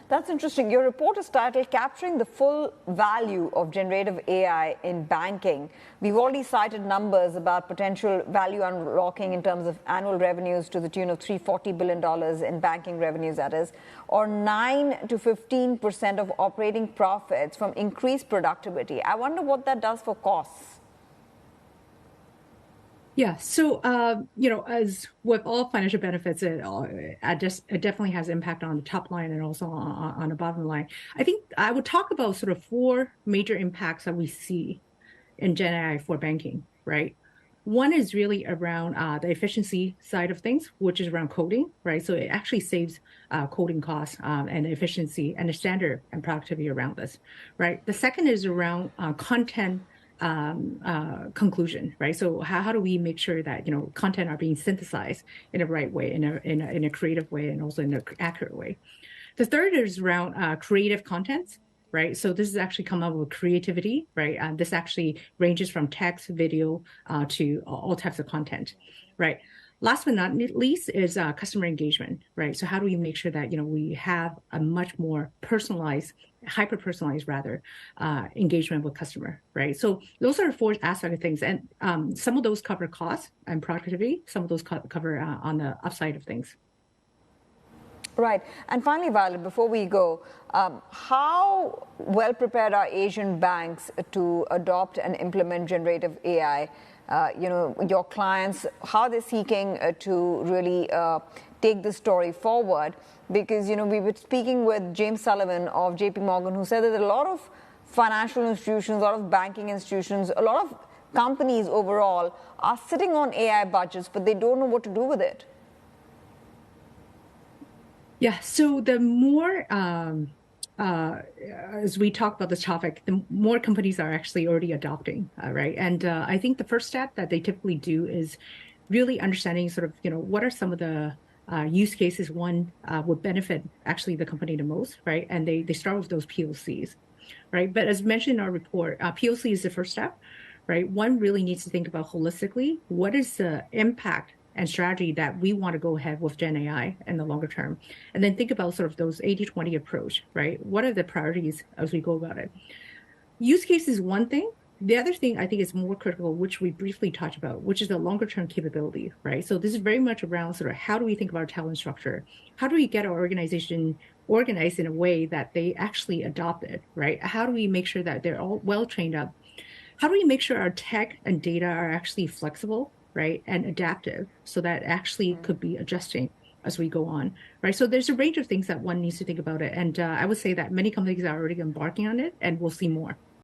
That's interesting. Your report is titled Capturing the Full Value of Generative AI in Banking. We've already cited numbers about potential value unlocking in terms of annual revenues to the tune of $340 billion in banking revenues, that is, or 9 to 15% of operating profits from increased productivity. I wonder what that does for costs. Yeah, so as with all financial benefits, it definitely has impact on the top line and also on the bottom line. I think I would talk about sort of 4 major impacts that we see in Gen AI for banking, right? One is really around the efficiency side of things, which is around coding, right? So it actually saves coding costs and efficiency and the standard and productivity around this, right? The second is around content conclusion, right? So how do we make sure that content are being synthesized in a right way, in a creative way, and also in an accurate way? The third is around creative content, right? So this is actually come up with creativity, right? This actually ranges from text, video to all types of content, right? Last but not least is customer engagement, right? So how do we make sure that we have a much more personalized, hyper-personalized rather, engagement with customer, right? So those are 4 aspects of things, and some of those cover cost and productivity. Some of those cover on the upside of things. Right. And finally, Violet, before we go, how well prepared are Asian banks to adopt and implement generative AI? Your clients, how they're seeking to really take this story forward? Because, we were speaking with James Sullivan of JP Morgan, who said that a lot of financial institutions, a lot of banking institutions, a lot of companies overall are sitting on AI budgets, but they don't know what to do with it. Yeah, so the more, as we talk about this topic, the more companies are actually already adopting, right? And I think the first step that they typically do is really understanding sort of, what are some of the use cases one would benefit actually the company the most, right? And they start with those POCs, right? But as mentioned in our report, POC is the first step, right? One really needs to think about holistically, what is the impact and strategy that we want to go ahead with Gen AI in the longer term. And then think about sort of those 80-20 approach, right? What are the priorities as we go about it? Use case is one thing. The other thing I think is more critical, which we briefly talked about, which is the longer term capability, right? So this is very much around sort of how do we think about our talent structure? How do we get our organization organized in a way that they actually adopt it, right? How do we make sure that they're all well trained up? How do we make sure our tech and data are actually flexible, right, and adaptive, so that actually could be adjusting as we go on, right? So there's a range of things that one needs to think about it. And I would say that many companies are already embarking on it, and we'll see more.